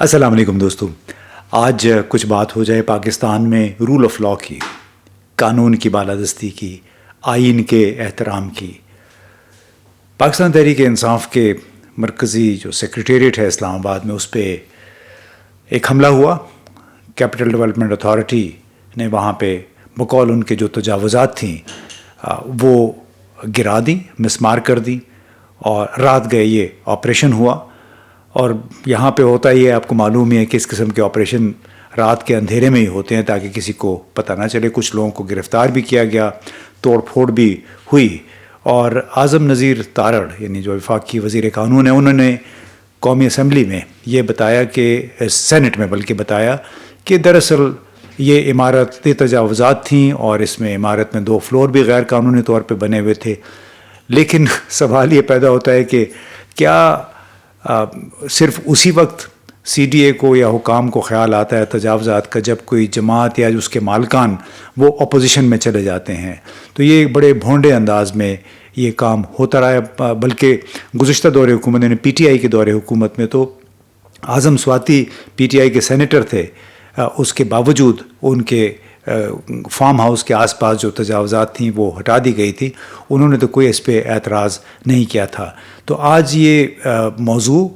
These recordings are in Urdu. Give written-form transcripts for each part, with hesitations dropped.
السلام علیکم دوستو. آج کچھ بات ہو جائے پاکستان میں رول آف لاء کی، قانون کی بالادستی کی، آئین کے احترام کی. پاکستان تحریک انصاف کے مرکزی جو سیکریٹریٹ ہے اسلام آباد میں، اس پہ ایک حملہ ہوا. کیپٹل ڈیولپمنٹ اتھارٹی نے وہاں پہ بقول ان کے جو تجاوزات تھیں وہ گرا دیں، مسمار کر دیں، اور رات گئے یہ آپریشن ہوا. اور یہاں پہ ہوتا ہی ہے، آپ کو معلوم ہی ہے کہ اس قسم کے آپریشن رات کے اندھیرے میں ہی ہوتے ہیں تاکہ کسی کو پتہ نہ چلے. کچھ لوگوں کو گرفتار بھی کیا گیا، توڑ پھوڑ بھی ہوئی. اور اعظم نذیر تارڑ یعنی جو وفاقی وزیر قانون ہیں، انہوں نے قومی اسمبلی میں یہ بتایا کہ سینٹ میں بلکہ بتایا کہ دراصل یہ عمارت تجاوزات تھیں اور اس میں عمارت میں 2 فلور بھی غیر قانونی طور پہ بنے ہوئے تھے. لیکن سوال یہ پیدا ہوتا ہے کہ کیا صرف اسی وقت سی ڈی اے کو یا حکام کو خیال آتا ہے تجاوزات کا جب کوئی جماعت یا اس کے مالکان وہ اپوزیشن میں چلے جاتے ہیں؟ تو یہ بڑے بھونڈے انداز میں یہ کام ہوتا رہا ہے. بلکہ گزشتہ دور حکومت یعنی پی ٹی آئی کے دور حکومت میں تو اعظم سواتی پی ٹی آئی کے سینیٹر تھے، اس کے باوجود ان کے فارم ہاؤس کے آس پاس جو تجاوزات تھیں وہ ہٹا دی گئی تھی. انہوں نے تو کوئی اس پہ اعتراض نہیں کیا تھا. تو آج یہ موضوع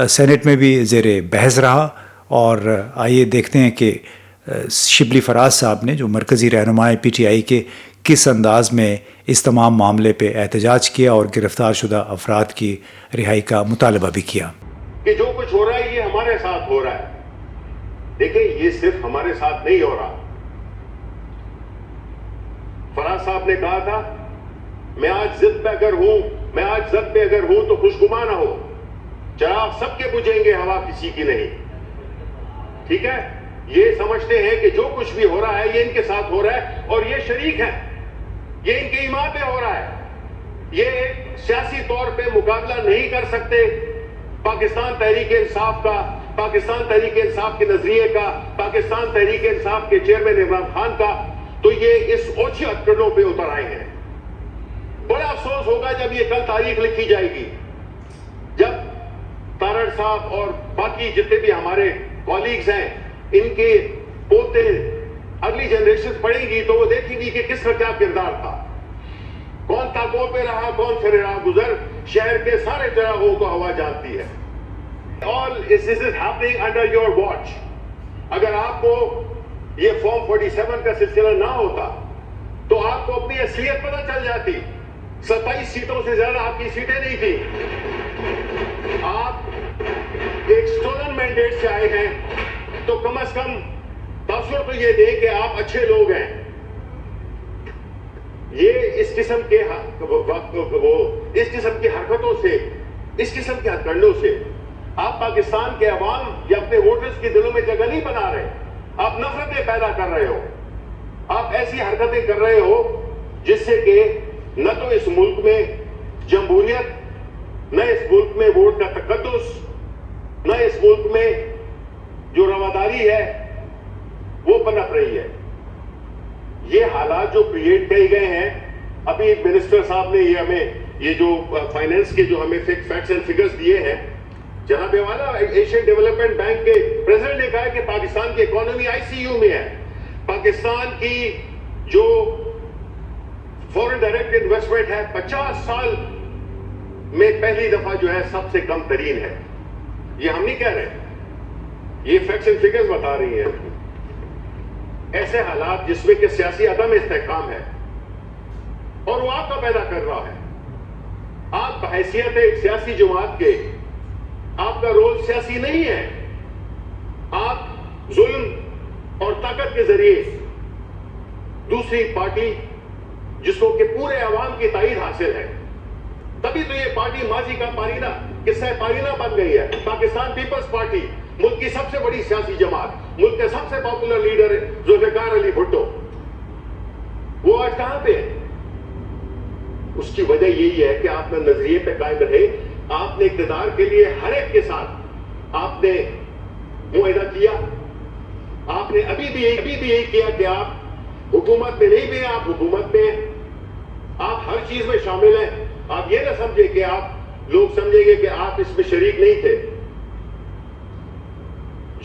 سینٹ میں بھی زیر بحث رہا، اور آئیے دیکھتے ہیں کہ شبلی فراز صاحب نے جو مرکزی رہنما پی ٹی آئی کے کس انداز میں اس تمام معاملے پہ احتجاج کیا اور گرفتار شدہ افراد کی رہائی کا مطالبہ بھی کیا. کہ جو کچھ ہو رہا ہے یہ ہمارے ساتھ ہو رہا ہے. دیکھیں یہ صرف ہمارے ساتھ نہیں ہو رہا. فراز صاحب نے کہا تھا میں آج ضد پہ اگر ہوں تو خوشگما نہ ہو، چراغ سب کے بجھیں گے، ہوا کسی کی نہیں. ٹھیک ہے، یہ سمجھتے ہیں کہ جو کچھ بھی ہو رہا ہے یہ ان کے ساتھ ہو رہا ہے اور یہ شریک ہیں، یہ ان کے ایمان پہ ہو رہا ہے. یہ سیاسی طور پہ مقابلہ نہیں کر سکتے پاکستان تحریک انصاف کا، پاکستان تحریک انصاف کے نظریے کا، پاکستان تحریک انصاف کے چیئرمین عمران خان کا. تو یہ اس اوچھی ہتھکڑوں پہ اتر آئے ہیں. بڑا افسوس ہوگا جب یہ کل تاریخ لکھی جائے گی، جب تارڑ صاحب اور باقی جتنے بھی ہمارے کولیگز ہیں ان کے پوتے اگلی جنریشن پڑھیں گی تو وہ دیکھیں گی کہ کس کا کیا کردار تھا، کون تاکوں پہ رہا، کون پھر راہ گزر. شہر کے سارے چراغوں کو ہوا جانتی ہے. All this is happening under your watch. اگر آپ کو یہ فارم 47 کا سلسلہ نہ ہوتا تو آپ کو اپنی اصلیت پتہ چل جاتی. 27 سیٹوں سے زیادہ آپ کی سیٹیں نہیں تھی. آپ ایک سٹولن مینڈیٹ سے آئے ہیں تو کم از کم تاثر تو یہ دیں کہ آپ اچھے لوگ ہیں. یہ اس قسم کے حرکتوں سے، اس قسم کے ہتھکنڈوں سے آپ پاکستان کے عوام یا اپنے ووٹرز کے دلوں میں جگہ نہیں بنا رہے. آپ نفرتیں پیدا کر رہے ہو. آپ ایسی حرکتیں کر رہے ہو جس سے کہ نہ تو اس ملک میں جمہوریت، نہ اس ملک میں ووٹ کا تقدس، نہ اس ملک میں جو رواداری ہے وہ پنپ رہی ہے. یہ حالات جو کریٹ کیے گئے ہیں، ابھی منسٹر صاحب نے یہ ہمیں یہ جو فائنینس کے جو ہمیں فیکٹس اینڈ فگرز دیے ہیں، جناب والا ایشین ڈیولپمنٹ بینک کے پریزیڈنٹ نے کہا کہ پاکستان کی اکانومی آئی سی یو میں ہے. پاکستان کی جو فورن ڈائریکٹ انویسٹمنٹ ہے 50 سال میں پہلی دفعہ جو ہے سب سے کم ترین ہے. یہ ہم نہیں کہہ رہے، یہ فیکٹس اینڈ فگرز بتا رہی ہیں. ایسے حالات جس میں کہ سیاسی عدم استحکام ہے اور وہ آپ کا پیدا کر رہا ہے. آپ بحیثیت ایک سیاسی جماعت کے، آپ کا رول سیاسی نہیں ہے. آپ ظلم اور طاقت کے ذریعے دوسری پارٹی جس کو کہ پورے عوام کی تائید حاصل ہے، تبھی تو یہ پارٹی ماضی کا پارینہ، قصہ پارینہ بن گئی ہے. پاکستان پیپلز پارٹی ملک کی سب سے بڑی سیاسی جماعت، ملک کے سب سے پاپولر لیڈر ذوالفقار علی بھٹو، وہ آج کہاں پہ ہے؟ اس کی وجہ یہی ہے کہ آپ نے نظریے پہ قائم رہے. آپ نے اقتدار کے لیے ہر ایک کے ساتھ آپ نے معاہدہ کیا. آپ نے ابھی بھی یہی کیا کہ آپ حکومت میں نہیں بھی ہیں، آپ حکومت میں ہیں، آپ ہر چیز میں شامل ہیں. آپ یہ نہ سمجھے کہ آپ لوگ سمجھیں گے کہ آپ اس میں شریک نہیں تھے.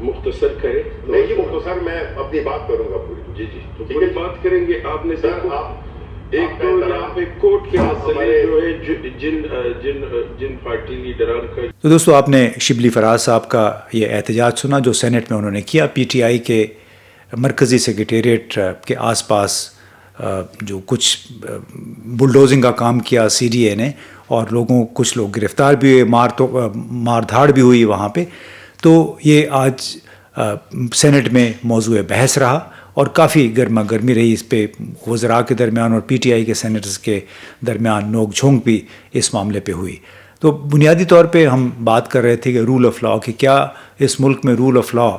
مختصر کریں. نہیں جی مختصر میں اپنی بات کروں گا پوری. جی جی تو ٹھیک ہے پوری جی. بات کریں گے. آپ نے سر دیکھو آپ ایک تو یہاں پہ کوٹ کے مسئلے ہمارے- جو ہے جن پارٹی لیڈران کا. تو دوستو آپ نے شبلی فراز صاحب کا یہ احتجاج سنا جو سینٹ میں انہوں نے کیا. پی ٹی آئی کے مرکزی سیکریٹریٹ کے آس پاس جو کچھ بلڈوزنگ کا کام کیا سی ڈی اے نے، اور کچھ لوگ گرفتار بھی ہوئے، مار دھاڑ بھی ہوئی وہاں پہ. تو یہ آج سینٹ میں موضوع بحث رہا اور کافی گرما گرمی رہی اس پہ. وزراء کے درمیان اور پی ٹی آئی کے سینیٹرز کے درمیان نوک جھونک بھی اس معاملے پہ ہوئی. تو بنیادی طور پہ ہم بات کر رہے تھے کہ رول آف لاء، کہ کیا اس ملک میں رول آف لاء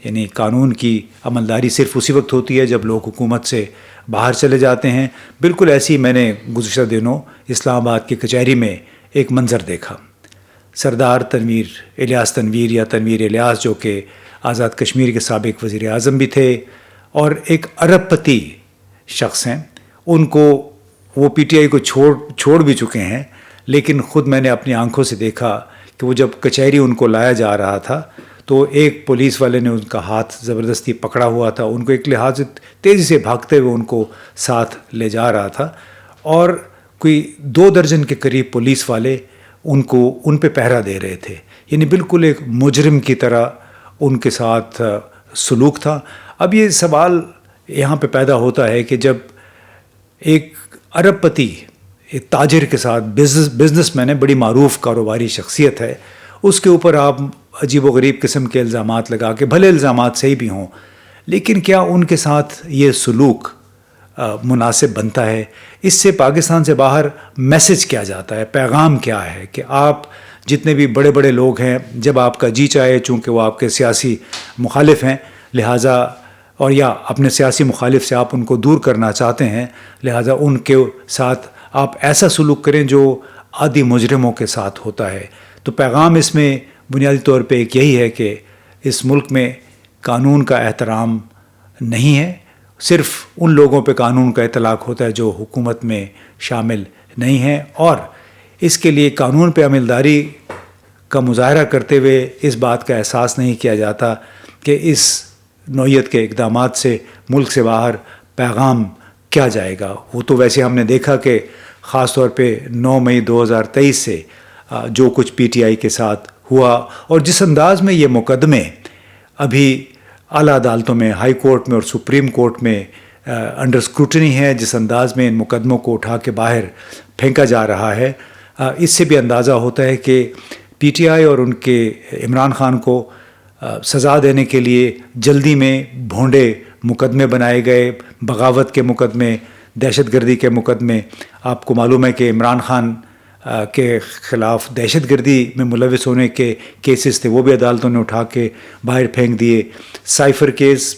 یعنی قانون کی عملداری صرف اسی وقت ہوتی ہے جب لوگ حکومت سے باہر چلے جاتے ہیں. بالکل ایسی میں نے گزشتہ دنوں اسلام آباد کی کچہری میں ایک منظر دیکھا. سردار الیاس تنویر یا تنویر الیاس جو کہ آزاد کشمیر کے سابق وزیر اعظم بھی تھے اور ایک ارب پتی شخص ہیں، ان کو وہ پی ٹی آئی کو چھوڑ بھی چکے ہیں، لیکن خود میں نے اپنی آنکھوں سے دیکھا کہ وہ جب کچہری ان کو لایا جا رہا تھا تو ایک پولیس والے نے ان کا ہاتھ زبردستی پکڑا ہوا تھا. ان کو ایک لحاظ سے تیزی سے بھاگتے ہوئے ان کو ساتھ لے جا رہا تھا، اور کوئی 2 درجن کے قریب پولیس والے ان پہ پہرا دے رہے تھے. یعنی بالکل ایک مجرم کی طرح ان کے ساتھ سلوک تھا. اب یہ سوال یہاں پہ پیدا ہوتا ہے کہ جب ایک ارب پتی ایک تاجر کے ساتھ بزنس مین ہے، بڑی معروف کاروباری شخصیت ہے، اس کے اوپر آپ عجیب و غریب قسم کے الزامات لگا کے، بھلے الزامات صحیح بھی ہوں، لیکن کیا ان کے ساتھ یہ سلوک مناسب بنتا ہے؟ اس سے پاکستان سے باہر میسج کیا جاتا ہے، پیغام کیا ہے کہ آپ جتنے بھی بڑے بڑے لوگ ہیں، جب آپ کا جی چاہے، چونکہ وہ آپ کے سیاسی مخالف ہیں لہٰذا، اور یا اپنے سیاسی مخالف سے آپ ان کو دور کرنا چاہتے ہیں، لہٰذا ان کے ساتھ آپ ایسا سلوک کریں جو عادی مجرموں کے ساتھ ہوتا ہے. تو پیغام اس میں بنیادی طور پہ ایک یہی ہے کہ اس ملک میں قانون کا احترام نہیں ہے. صرف ان لوگوں پہ قانون کا اطلاق ہوتا ہے جو حکومت میں شامل نہیں ہیں، اور اس کے لیے قانون پہ عملداری کا مظاہرہ کرتے ہوئے اس بات کا احساس نہیں کیا جاتا کہ اس نوعیت کے اقدامات سے ملک سے باہر پیغام کیا جائے گا. وہ تو ویسے ہم نے دیکھا کہ خاص طور پہ 9 مئی 2023 سے جو کچھ پی ٹی آئی کے ساتھ ہوا، اور جس انداز میں یہ مقدمے ابھی اعلیٰ عدالتوں میں، ہائی کورٹ میں اور سپریم کورٹ میں انڈر اسکروٹنی ہے، جس انداز میں ان مقدموں کو اٹھا کے باہر پھینکا جا رہا ہے، اس سے بھی اندازہ ہوتا ہے کہ پی ٹی آئی اور ان کے عمران خان کو سزا دینے کے لیے جلدی میں بھونڈے مقدمے بنائے گئے، بغاوت کے مقدمے، دہشت گردی کے مقدمے. آپ کو معلوم ہے کہ عمران خان کے خلاف دہشت گردی میں ملوث ہونے کے کیسز تھے، وہ بھی عدالتوں نے اٹھا کے باہر پھینک دیے. سائفر کیس،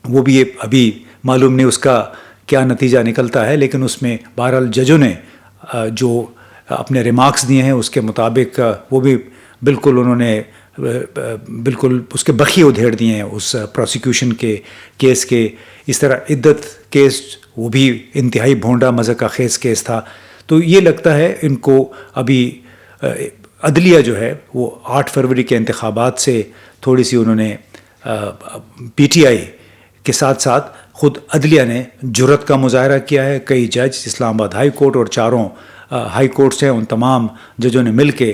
وہ بھی ابھی معلوم نہیں اس کا کیا نتیجہ نکلتا ہے، لیکن اس میں بہرحال ججوں نے جو اپنے ریمارکس دیے ہیں اس کے مطابق وہ بھی بالکل انہوں نے بالکل اس کے بخیے ادھیڑ دیے ہیں اس پروسیکیوشن کے کیس کے. اس طرح عدت کیس، وہ بھی انتہائی بھونڈا مزہ کا خیز کیس تھا. تو یہ لگتا ہے ان کو ابھی عدلیہ جو ہے وہ 8 فروری کے انتخابات سے تھوڑی سی انہوں نے پی ٹی آئی کے ساتھ ساتھ خود عدلیہ نے جرت کا مظاہرہ کیا ہے. کئی جج اسلام آباد ہائی کورٹ اور 4 ہائی کورٹس ہیں، ان تمام ججوں نے مل کے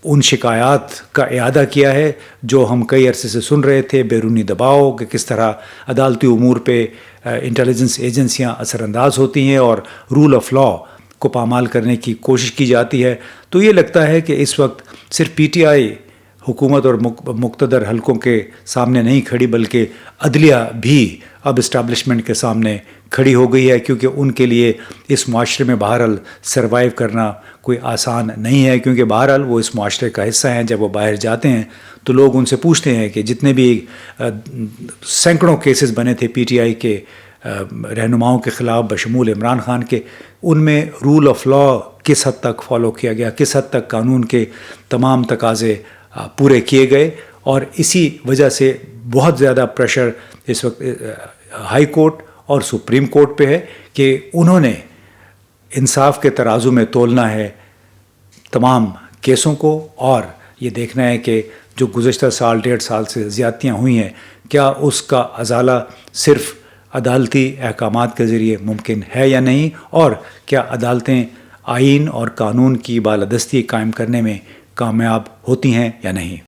ان شکایات کا اعادہ کیا ہے جو ہم کئی عرصے سے سن رہے تھے، بیرونی دباؤ کہ کس طرح عدالتی امور پہ انٹیلیجنس ایجنسیاں اثر انداز ہوتی ہیں اور رول آف لاء کو پامال کرنے کی کوشش کی جاتی ہے. تو یہ لگتا ہے کہ اس وقت صرف پی ٹی آئی حکومت اور مقتدر حلقوں کے سامنے نہیں کھڑی، بلکہ عدلیہ بھی اب اسٹیبلشمنٹ کے سامنے کھڑی ہو گئی ہے، کیونکہ ان کے لیے اس معاشرے میں بہرحال سروائیو کرنا کوئی آسان نہیں ہے، کیونکہ بہرحال وہ اس معاشرے کا حصہ ہیں. جب وہ باہر جاتے ہیں تو لوگ ان سے پوچھتے ہیں کہ جتنے بھی سینکڑوں کیسز بنے تھے پی ٹی آئی کے رہنماؤں کے خلاف بشمول عمران خان کے، ان میں رول آف لاء کس حد تک فالو کیا گیا، کس حد تک قانون کے تمام تقاضے پورے کیے گئے. اور اسی وجہ سے بہت زیادہ پریشر اس وقت ہائی کورٹ اور سپریم کورٹ پہ ہے کہ انہوں نے انصاف کے ترازو میں تولنا ہے تمام کیسوں کو، اور یہ دیکھنا ہے کہ جو گزشتہ سال 1.5 سال سے زیادتیاں ہوئی ہیں کیا اس کا ازالہ صرف عدالتی احکامات کے ذریعے ممکن ہے یا نہیں، اور کیا عدالتیں آئین اور قانون کی بالادستی قائم کرنے میں کامیاب ہوتی ہیں یا نہیں۔